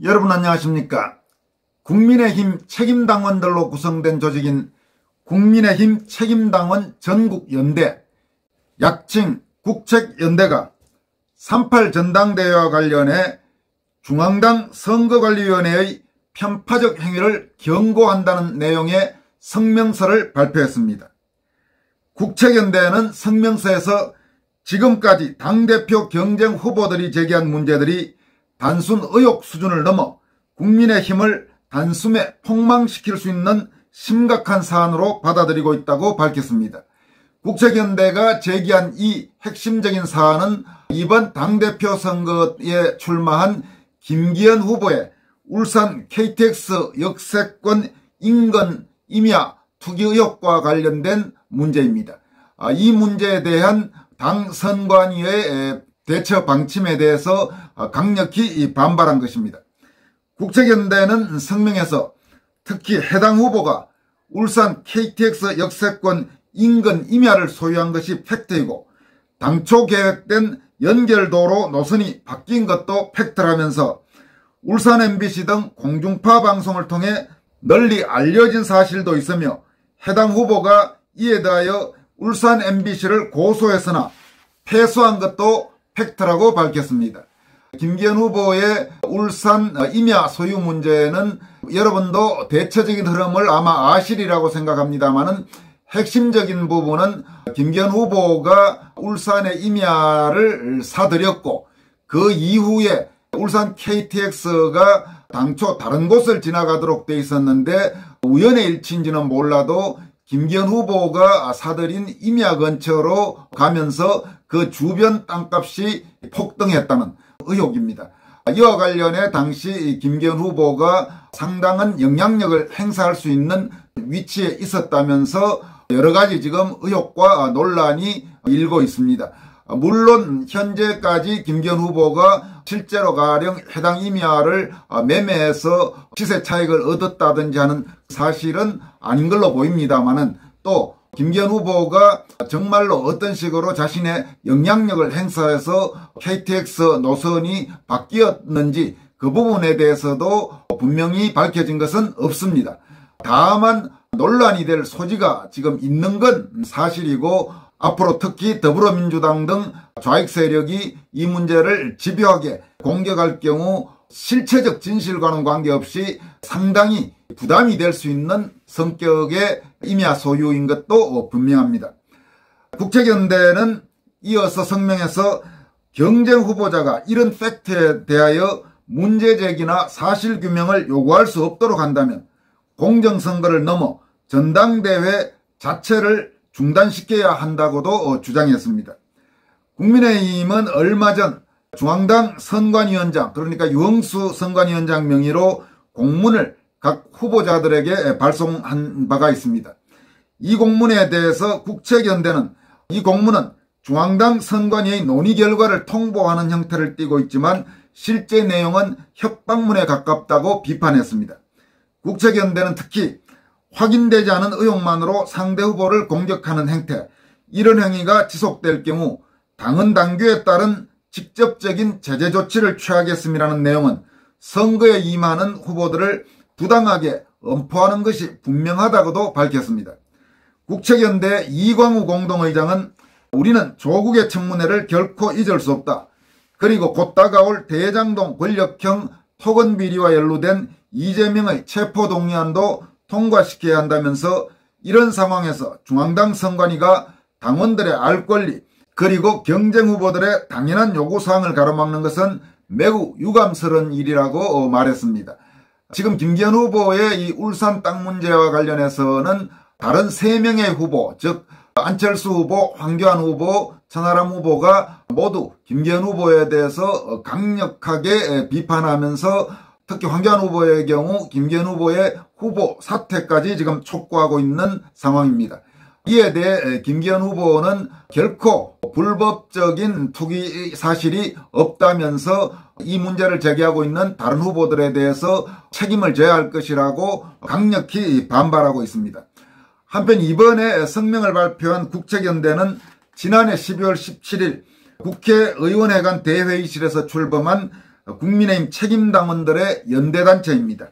여러분 안녕하십니까? 국민의힘 책임당원들로 구성된 조직인 국민의힘 책임당원 전국연대, 약칭 국책연대가 3.8 전당대회와 관련해 중앙당 선거관리위원회의 편파적 행위를 경고한다는 내용의 성명서를 발표했습니다. 국책연대는 성명서에서 지금까지 당대표 경쟁 후보들이 제기한 문제들이 단순 의혹 수준을 넘어 국민의힘을 단숨에 폭망시킬 수 있는 심각한 사안으로 받아들이고 있다고 밝혔습니다. 국책연대가 제기한 이 핵심적인 사안은 이번 당대표 선거에 출마한 김기현 후보의 울산 KTX 역세권 인근 임야 투기 의혹과 관련된 문제입니다. 이 문제에 대한 당 선관위의 대처 방침에 대해서 강력히 반발한 것입니다. 국책연대는 성명에서 특히 해당 후보가 울산 KTX 역세권 인근 임야를 소유한 것이 팩트이고 당초 계획된 연결도로 노선이 바뀐 것도 팩트라면서 울산 MBC 등 공중파 방송을 통해 널리 알려진 사실도 있으며 해당 후보가 이에 대하여 울산 MBC를 고소했으나 패소한 것도 팩트라고 밝혔습니다. 김기현 후보의 울산 임야 소유 문제는 여러분도 대체적인 흐름을 아마 아시리라고 생각합니다만은 핵심적인 부분은 김기현 후보가 울산의 임야를 사들였고 그 이후에 울산 KTX가 당초 다른 곳을 지나가도록 돼 있었는데 우연의 일치인지는 몰라도 김기현 후보가 사들인 임야 근처로 가면서 그 주변 땅값이 폭등했다는 의혹입니다. 이와 관련해 당시 김기현 후보가 상당한 영향력을 행사할 수 있는 위치에 있었다면서 여러 가지 지금 의혹과 논란이 일고 있습니다. 물론 현재까지 김기현 후보가 실제로 가령 해당 임야를 매매해서 시세 차익을 얻었다든지 하는 사실은 아닌 걸로 보입니다만은 또 김기현 후보가 정말로 어떤 식으로 자신의 영향력을 행사해서 KTX 노선이 바뀌었는지 그 부분에 대해서도 분명히 밝혀진 것은 없습니다. 다만 논란이 될 소지가 지금 있는 건 사실이고 앞으로 특히 더불어민주당 등 좌익 세력이 이 문제를 집요하게 공격할 경우 실체적 진실과는 관계없이 상당히 부담이 될 수 있는 성격의 임야 소유인 것도 분명합니다. 국책연대는 이어서 성명에서 경쟁 후보자가 이런 팩트에 대하여 문제 제기나 사실 규명을 요구할 수 없도록 한다면 공정선거를 넘어 전당대회 자체를 중단시켜야 한다고도 주장했습니다. 국민의힘은 얼마 전 중앙당 선관위원장, 그러니까 유흥수 선관위원장 명의로 공문을 각 후보자들에게 발송한 바가 있습니다. 이 공문에 대해서 국책연대는 이 공문은 중앙당 선관위의 논의 결과를 통보하는 형태를 띠고 있지만 실제 내용은 협박문에 가깝다고 비판했습니다. 국책연대는 특히 확인되지 않은 의혹만으로 상대 후보를 공격하는 행태, 이런 행위가 지속될 경우 당헌 당규에 따른 직접적인 제재 조치를 취하겠음이라는 내용은 선거에 임하는 후보들을 부당하게 엄포하는 것이 분명하다고도 밝혔습니다. 국책연대 이광우 공동의장은 우리는 조국의 청문회를 결코 잊을 수 없다. 그리고 곧 다가올 대장동 권력형 토건 비리와 연루된 이재명의 체포동의안도 통과시켜야 한다면서 이런 상황에서 중앙당 선관위가 당원들의 알 권리 그리고 경쟁 후보들의 당연한 요구사항을 가로막는 것은 매우 유감스러운 일이라고 말했습니다. 지금 김기현 후보의 이 울산 땅 문제와 관련해서는 다른 3명의 후보, 즉 안철수 후보, 황교안 후보, 천하람 후보가 모두 김기현 후보에 대해서 강력하게 비판하면서 특히 황교안 후보의 경우 김기현 후보의 후보 사퇴까지 지금 촉구하고 있는 상황입니다. 이에 대해 김기현 후보는 결코 불법적인 투기 사실이 없다면서 이 문제를 제기하고 있는 다른 후보들에 대해서 책임을 져야 할 것이라고 강력히 반발하고 있습니다. 한편 이번에 성명을 발표한 국책연대는 지난해 12월 17일 국회의원회관 대회의실에서 출범한 국민의힘 책임당원들의 연대단체입니다.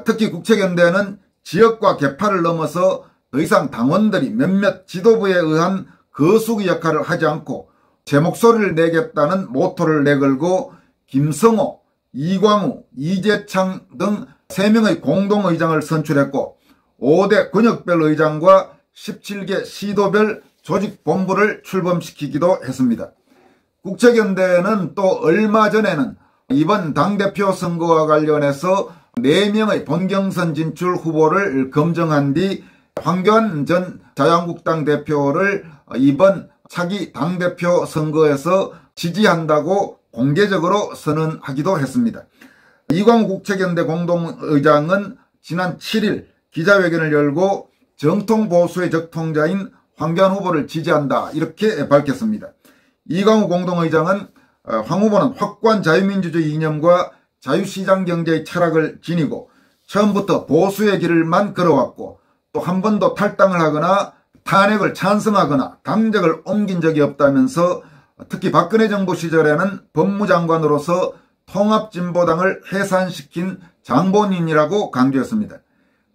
특히 국책연대는 지역과 계파를 넘어서 더 이상 당원들이 몇몇 지도부에 의한 거수기 역할을 하지 않고 제 목소리를 내겠다는 모토를 내걸고 김성호, 이광우, 이재창 등 3명의 공동의장을 선출했고 5대 권역별 의장과 17개 시도별 조직본부를 출범시키기도 했습니다. 국책연대는 또 얼마 전에는 이번 당대표 선거와 관련해서 4명의 본경선 진출 후보를 검증한 뒤 황교안 전 자유한국당 대표를 이번 차기 당대표 선거에서 지지한다고 공개적으로 선언하기도 했습니다. 이광우 국책연대 공동의장은 지난 7일 기자회견을 열고 정통 보수의 적통자인 황교안 후보를 지지한다 이렇게 밝혔습니다. 이광우 공동의장은 황 후보는 확고한 자유민주주의 이념과 자유시장 경제의 철학을 지니고 처음부터 보수의 길을만 걸어왔고 또 한 번도 탈당을 하거나 탄핵을 찬성하거나 당적을 옮긴 적이 없다면서 특히 박근혜 정부 시절에는 법무장관으로서 통합진보당을 해산시킨 장본인이라고 강조했습니다.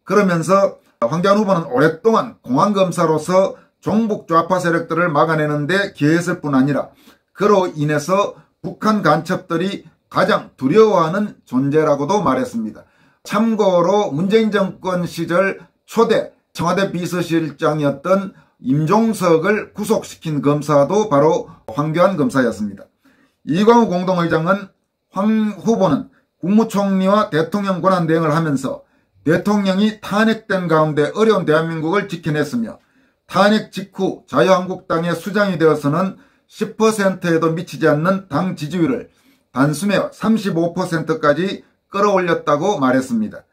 그러면서 황교안 후보는 오랫동안 공안검사로서 종북 좌파 세력들을 막아내는 데 기여했을 뿐 아니라 그로 인해서 북한 간첩들이 가장 두려워하는 존재라고도 말했습니다. 참고로 문재인 정권 시절 초대 청와대 비서실장이었던 임종석을 구속시킨 검사도 바로 황교안 검사였습니다. 이광우 공동의장은 황 후보는 국무총리와 대통령 권한대행을 하면서 대통령이 탄핵된 가운데 어려운 대한민국을 지켜냈으며 탄핵 직후 자유한국당의 수장이 되어서는 10%에도 미치지 않는 당 지지율을 단숨에 35%까지 끌어올렸다고 말했습니다.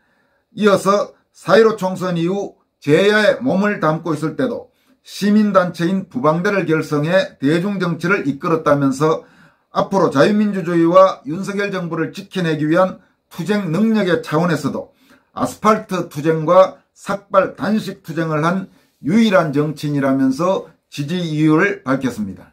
이어서 4.15 총선 이후 제야에 몸을 담고 있을 때도 시민단체인 부방대를 결성해 대중정치를 이끌었다면서 앞으로 자유민주주의와 윤석열 정부를 지켜내기 위한 투쟁 능력의 차원에서도 아스팔트 투쟁과 삭발 단식 투쟁을 한 유일한 정치인이라면서 지지 이유를 밝혔습니다.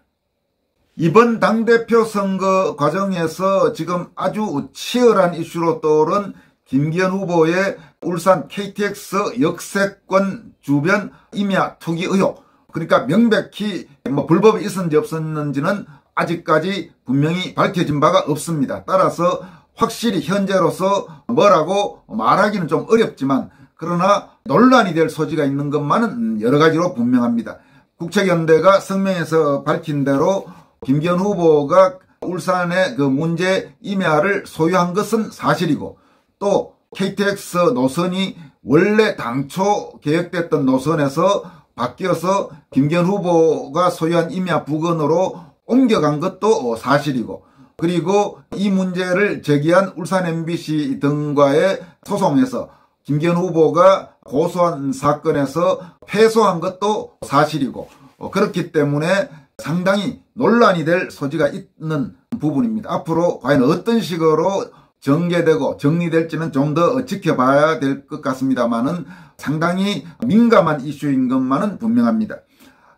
이번 당대표 선거 과정에서 지금 아주 치열한 이슈로 떠오른 김기현 후보의 울산 KTX 역세권 주변 임야 투기 의혹, 그러니까 명백히 불법이 있었는지 없었는지는 아직까지 분명히 밝혀진 바가 없습니다. 따라서 확실히 현재로서 뭐라고 말하기는 좀 어렵지만 그러나 논란이 될 소지가 있는 것만은 여러 가지로 분명합니다. 국책연대가 성명에서 밝힌 대로 김기현 후보가 울산의 그 문제 임야를 소유한 것은 사실이고 또 KTX 노선이 원래 당초 계획됐던 노선에서 바뀌어서 김기현 후보가 소유한 임야 부근으로 옮겨간 것도 사실이고 그리고 이 문제를 제기한 울산 MBC 등과의 소송에서 김기현 후보가 고소한 사건에서 패소한 것도 사실이고 그렇기 때문에 상당히 논란이 될 소지가 있는 부분입니다. 앞으로 과연 어떤 식으로 전개되고 정리될지는 좀 더 지켜봐야 될 것 같습니다만은 상당히 민감한 이슈인 것만은 분명합니다.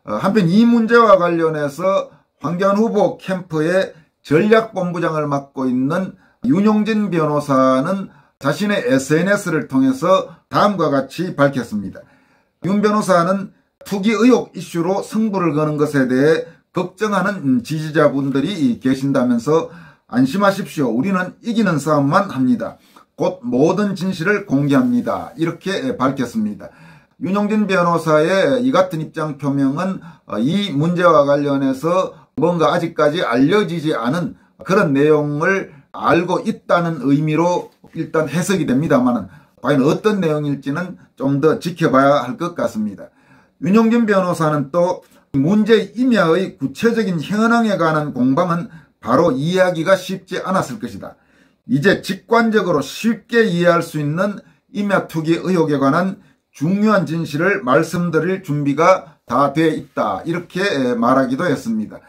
한편 이 문제와 관련해서 황교안 후보 캠프의 전략본부장을 맡고 있는 윤용진 변호사는 자신의 SNS를 통해서 다음과 같이 밝혔습니다. 윤 변호사는 투기 의혹 이슈로 승부를 거는 것에 대해 걱정하는 지지자분들이 계신다면서 안심하십시오. 우리는 이기는 싸움만 합니다. 곧 모든 진실을 공개합니다. 이렇게 밝혔습니다. 윤용진 변호사의 이 같은 입장 표명은 이 문제와 관련해서 뭔가 아직까지 알려지지 않은 그런 내용을 알고 있다는 의미로 일단 해석이 됩니다만 과연 어떤 내용일지는 좀 더 지켜봐야 할 것 같습니다. 윤용진 변호사는 또 문제 임야의 구체적인 현황에 관한 공방은 바로 이해하기가 쉽지 않았을 것이다. 이제 직관적으로 쉽게 이해할 수 있는 임야 투기 의혹에 관한 중요한 진실을 말씀드릴 준비가 다 돼 있다. 이렇게 말하기도 했습니다.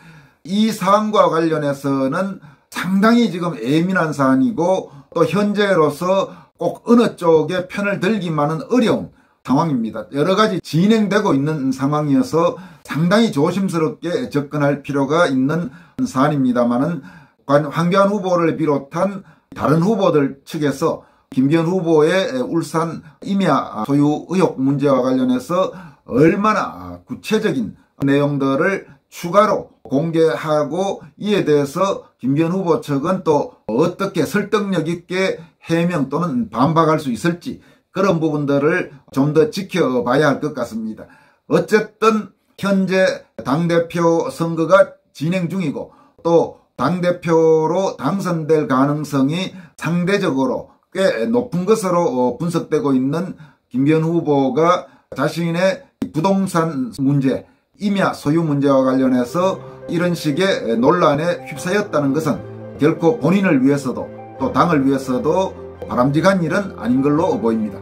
이 사안과 관련해서는 상당히 지금 예민한 사안이고 또 현재로서 꼭 어느 쪽의 편을 들기만은 어려운 상황입니다. 여러 가지 진행되고 있는 상황이어서 상당히 조심스럽게 접근할 필요가 있는 사안입니다만은 황교안 후보를 비롯한 다른 후보들 측에서 김기현 후보의 울산 임야 소유 의혹 문제와 관련해서 얼마나 구체적인 내용들을 추가로 공개하고 이에 대해서 김기현 후보 측은 또 어떻게 설득력 있게 해명 또는 반박할 수 있을지 그런 부분들을 좀 더 지켜봐야 할 것 같습니다. 어쨌든 현재 당대표 선거가 진행 중이고 또 당대표로 당선될 가능성이 상대적으로 꽤 높은 것으로 분석되고 있는 김기현 후보가 자신의 부동산 문제, 임야 소유 문제와 관련해서 이런 식의 논란에 휩싸였다는 것은 결코 본인을 위해서도 또 당을 위해서도 바람직한 일은 아닌 걸로 보입니다.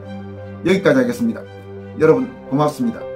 여기까지 하겠습니다. 여러분 고맙습니다.